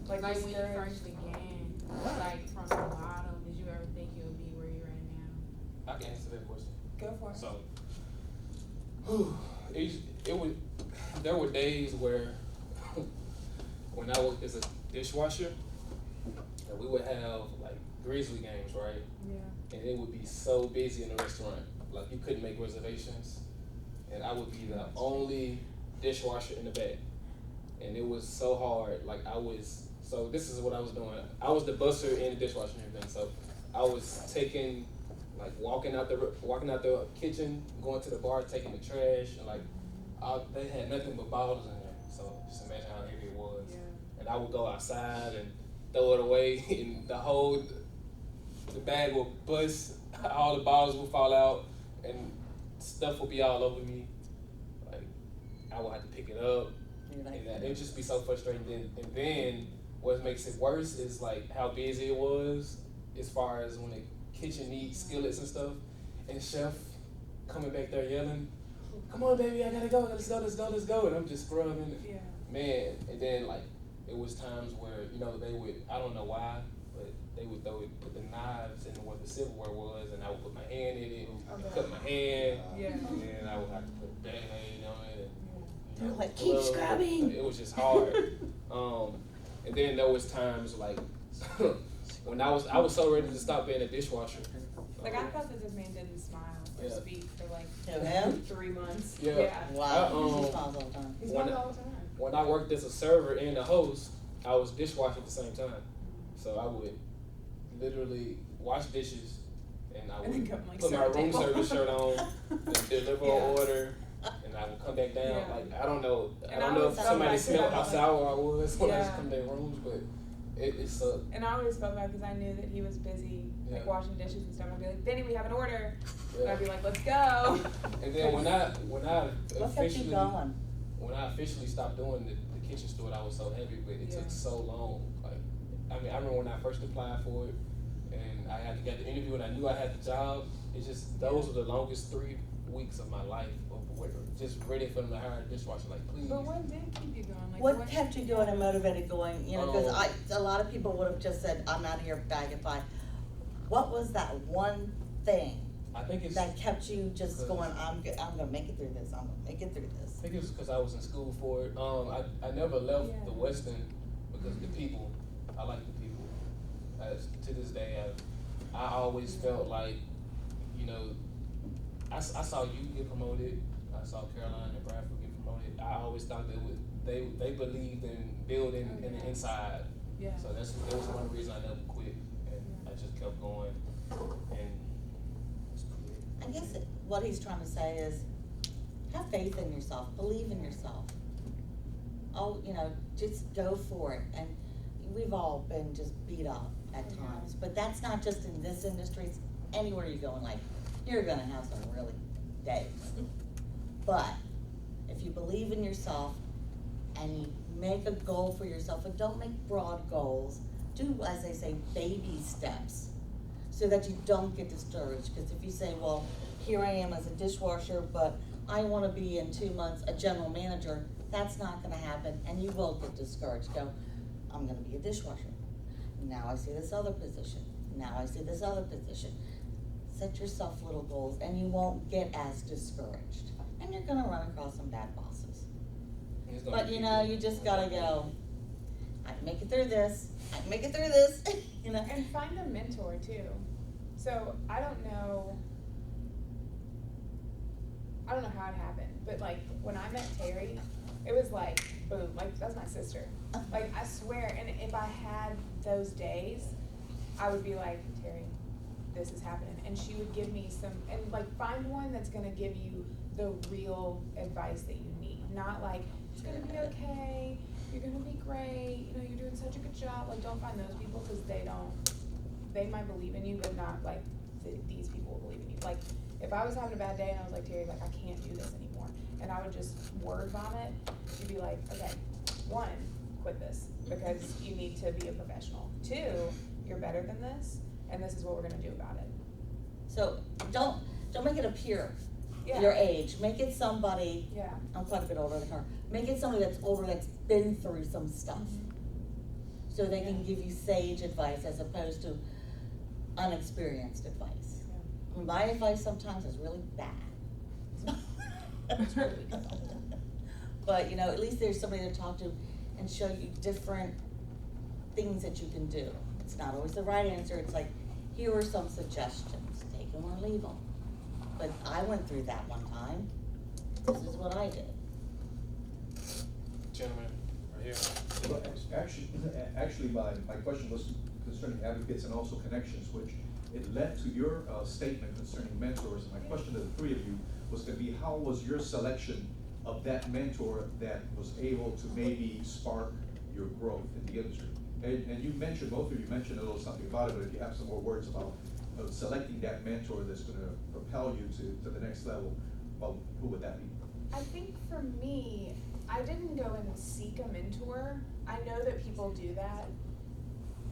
Like when you first began, like from the bottom, did you ever think you would be where you're at now? I can answer that question. Go for it. So, it was. There were days where, when I worked as a dishwasher, and we would have like Grizzly games, right? Yeah. And it would be so busy in the restaurant, like you couldn't make reservations, and I would be the only dishwasher in the back, and it was so hard. Like so this is what I was doing. I was the busser and the dishwasher and everything. So I was taking, like walking out the kitchen, going to the bar, taking the trash, and like they had nothing but bottles in there. So just imagine how heavy it was. Yeah. And I would go outside and throw it away, and the bag would bust, all the bottles would fall out, and stuff would be all over me. Like I would have to pick it up, and it would just be so frustrating. And then what makes it worse is like how busy it was, as far as when the kitchen needs skillets and stuff, and chef coming back there yelling, "Come on, baby, I gotta go, let's go," and I'm just scrubbing. Yeah. Man, and then like it was times where they would, I don't know why, but they would put the knives in where the silverware was, and I would put my hand in it and cut my hand, Yeah. and then I would have to put a Band-Aid on it. They're like, keep scrubbing. It was just hard. And then there was times like when I was so ready to stop being a dishwasher. Like I thought that this man didn't smile or Yeah. speak for like him? 3 months. Yeah. Wow. He smiles all the time. He smiles all the time. When I worked as a server and a host, I was dishwasher at the same time. So I would literally wash dishes, and I would put my room service shirt on, and deliver an order, and I would come back down. Yeah. Like I don't know if felt somebody bad smelled how too. sour I was when I Yeah. just come to their rooms, but it sucked. And I always felt bad because I knew that he was busy, like Yeah. washing dishes and stuff. I'd be like, Vinny, we have an order. And Yeah. I'd be like, let's go. And then when I What kept you going? when I officially stopped doing the kitchen store, I was so heavy, but it took so long. Like, I remember when I first applied for it, and I had to get the interview, and I knew I had the job. It's just those were the longest 3 weeks of my life, just ready for them to hire a dishwasher. Like, please. But what did keep you going? Like, What kept you going and motivated going? Because a lot of people would have just said, "I'm not here bag and fight." What was that one thing I think it's that kept you just going? I'm gonna make it through this. I'm gonna make it through this. I think it's because I was in school for it. I never left the Westin because the people. I like the people. To this day, I always felt like, I saw you get promoted. I saw Caroline and Bradford get promoted. I always thought they believed in building in the inside. Yeah. So that was one reason I never quit, and I just kept going. And I guess what he's trying to say is, have faith in yourself, believe in yourself. Oh, just go for it. And we've all been just beat up at times, but that's not just in this industry. It's anywhere you go in life, you're gonna have some really days. But if you believe in yourself and you make a goal for yourself, and don't make broad goals, do, as they say, baby steps, so that you don't get discouraged. Because if you say, well, here I am as a dishwasher, but I want to be in 2 months a general manager, that's not going to happen, and you will get discouraged. Go, I'm going to be a dishwasher. Now I see this other position. Now I see this other position. Set yourself little goals, and you won't get as discouraged. And you're going to run across some bad bosses. But you just got to go, I can make it through this. I can make it through this. And find a mentor too. So I don't know how it happened, but like when I met Teri, it was like boom, like that's my sister. Like I swear, and if I had those days, I would be like, Teri, this is happening, and she would give me some, and like find one that's gonna give you the real advice that you need, not like it's gonna be okay, you're gonna be great, you're doing such a good job. Like don't find those people because they might believe in you, but not like these people will believe in you. Like if I was having a bad day and I was like, Teri, like I can't do this anymore, and I would just word vomit, she'd be like, okay, 1, quit this because you need to be a professional. 2, you're better than this, and this is what we're gonna do about it. So don't make it appear Yeah. your age. Make it somebody. Yeah. I'm quite a bit older than her. Make it somebody that's older, that's been through some stuff. so they can give you sage advice as opposed to unexperienced advice. Yeah. My advice sometimes is really bad. It's really good. But, you know, at least there's somebody to talk to and show you different things that you can do. It's not always the right answer, it's like, here are some suggestions, take them or leave them. But I went through that one time, this is what I did. Gentlemen, right here. Well, actually, my question was concerning advocates and also connections, which it led to your statement concerning mentors. And my question to the three of you was going to be, how was your selection of that mentor that was able to maybe spark your growth in the industry? And you mentioned, both of you mentioned a little something about it, but if you have some more words about selecting that mentor that's going to propel you to the next level, well, who would that be? I think for me, I didn't go and seek a mentor. I know that people do that,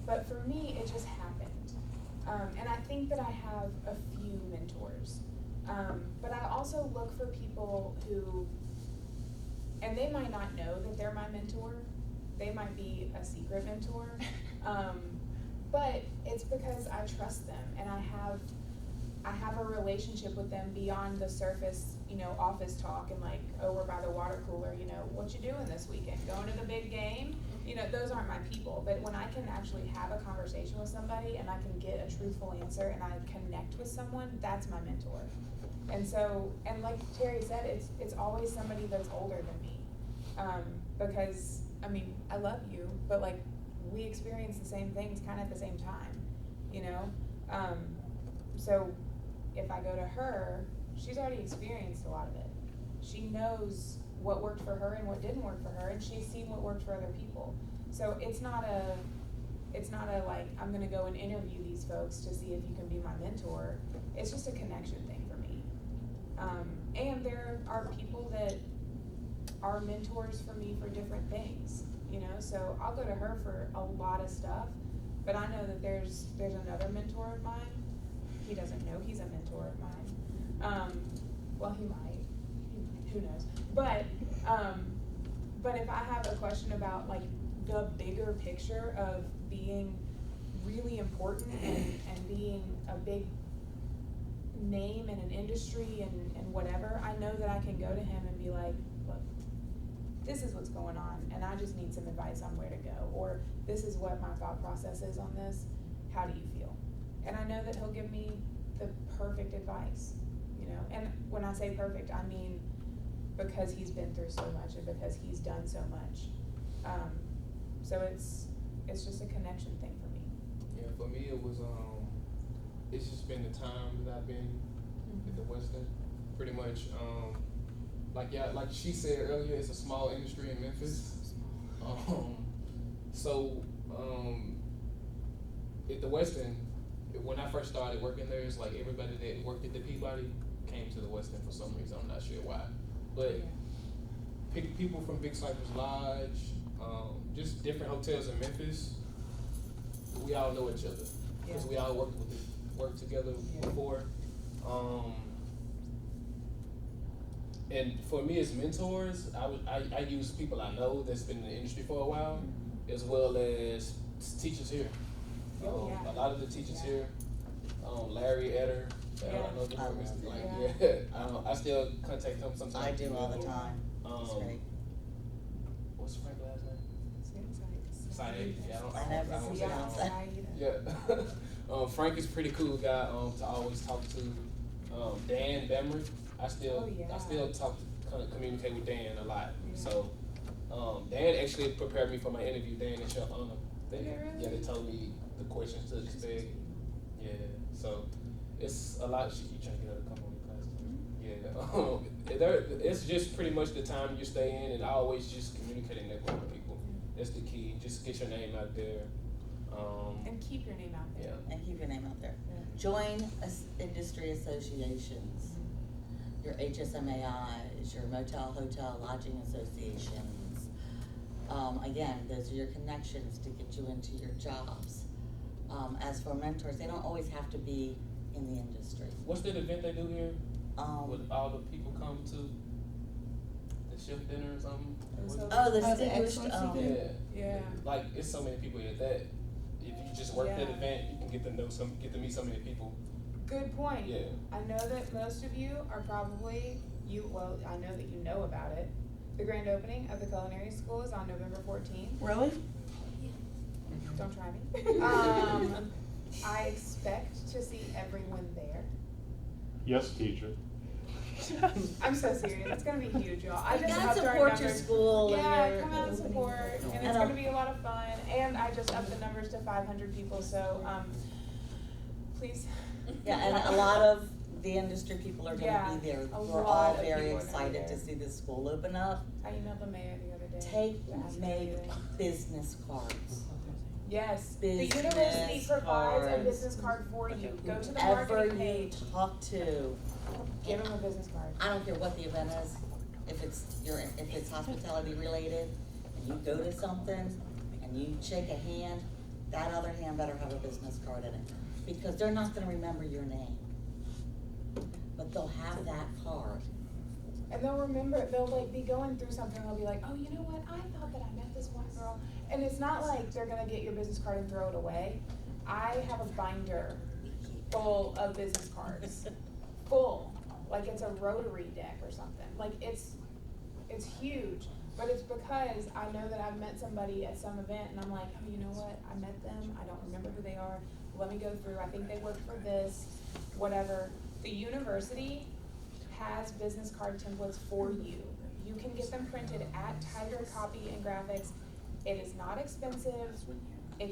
but for me, it just happened. And I think that I have a few mentors. But I also look for people who, and they might not know that they're my mentor. They might be a secret mentor. But it's because I trust them and I have a relationship with them beyond the surface, you know, office talk and like, oh, we're by the water cooler, you know, what you doing this weekend? Going to the big game? You know, those aren't my people. But when I can actually have a conversation with somebody and I can get a truthful answer and I connect with someone, that's my mentor. And so, and like Teri said, it's always somebody that's older than me. Because, I mean, I love you, but like, we experience the same things kind of at the same time, you know? So if I go to her, she's already experienced a lot of it. She knows what worked for her and what didn't work for her, and she's seen what worked for other people. So it's not a like, I'm gonna go and interview these folks to see if you can be my mentor. It's just a connection thing for me. And there are people that are mentors for me for different things, you know? So I'll go to her for a lot of stuff, but I know that there's another mentor of mine. He doesn't know he's a mentor of mine. Well, he might, who knows? But if I have a question about like the bigger picture of being really important and being a big name in an industry and whatever, I know that I can go to him and be like, look, this is what's going on and I just need some advice on where to go, or this is what my thought process is on this, how do you feel? And I know that he'll give me the perfect advice, you know, and when I say perfect, I mean because he's been through so much and because he's done so much. So it's just a connection thing for me. Yeah, for me it was it's just been the time that I've been at the Westin, pretty much. Like she said earlier, it's a small industry in Memphis. At the Westin, when I first started working there, it's like everybody that worked at the Peabody came to the Westin for some reason. I'm not sure why, but people from Big Cypress Lodge, just different hotels in Memphis. We all know each other because we all worked together before. And for me as mentors, I use people I know that's been in the industry for a while, as well as teachers here. A lot of the teachers here, Larry Eder, I know them I still contact him sometimes. I do all the time. That's great. What's Frank's last name? Saeed. I never pronounce that. Yeah. Frank is a pretty cool guy to always talk to. Dan Bemmer, I still communicate with Dan a lot. So Dan actually prepared me for my interview. Dan and Chef Anna. Yeah, they told me the questions to expect. Yeah, so it's a lot. You trying to get her to come on the class? Yeah, it's just pretty much the time you stay in, and I always just communicate and network with people. That's the key. Just get your name out there. And keep your name out there. Yeah. And keep your name out there. Join industry associations, your HSMAIs, your motel, hotel, lodging associations. Again, those are your connections to get you into your jobs. As for mentors, they don't always have to be in the industry. What's that event they do here? Would all the people come to? shift dinner or something. And so- Oh, the Oh, the distinguished, excellency Yeah. Yeah. Like it's so many people at that. If you just work that Yeah. event, you can get to meet so many people. Good point. Yeah. I know that most of you are probably, I know that you know about it. The grand opening of the Culinary School is on November 14th. Really? Don't try me. I expect to see everyone there. Yes, teacher. I'm so serious. It's gonna be huge, y'all. I You just gotta upped our support your numbers. school and Yeah, your come out and opening. support, and it's And gonna be a lot of fun. And I just upped the numbers to 500 people, so please. Yeah, and a lot of the industry people are Yeah, gonna be there. a We're lot all of very people are gonna be excited to there. see the school open up. I emailed the mayor the other day. Make business cards. Yes, business the university provides a cards. business card for you. Go to the Whoever marketing you page, talk to, give them a business card. I don't care what the event is, if it's hospitality related, and you go to something and you shake a hand, that other hand better have a business card in it, because they're not gonna remember your name. But they'll have that card. And they'll remember, they'll like be going through something, and they'll be like, oh, you know what, I thought that I met this one girl. And it's not like they're gonna get your business card and throw it away. I have a binder full of business cards, full, like it's a rotary deck or something. Like it's huge, but it's because I know that I've met somebody at some event and I'm like, oh, you know what, I met them, I don't remember who they are, let me go through, I think they work for this, whatever. The university has business card templates for you. You can get them printed at Tiger Copy and Graphics. It is not expensive.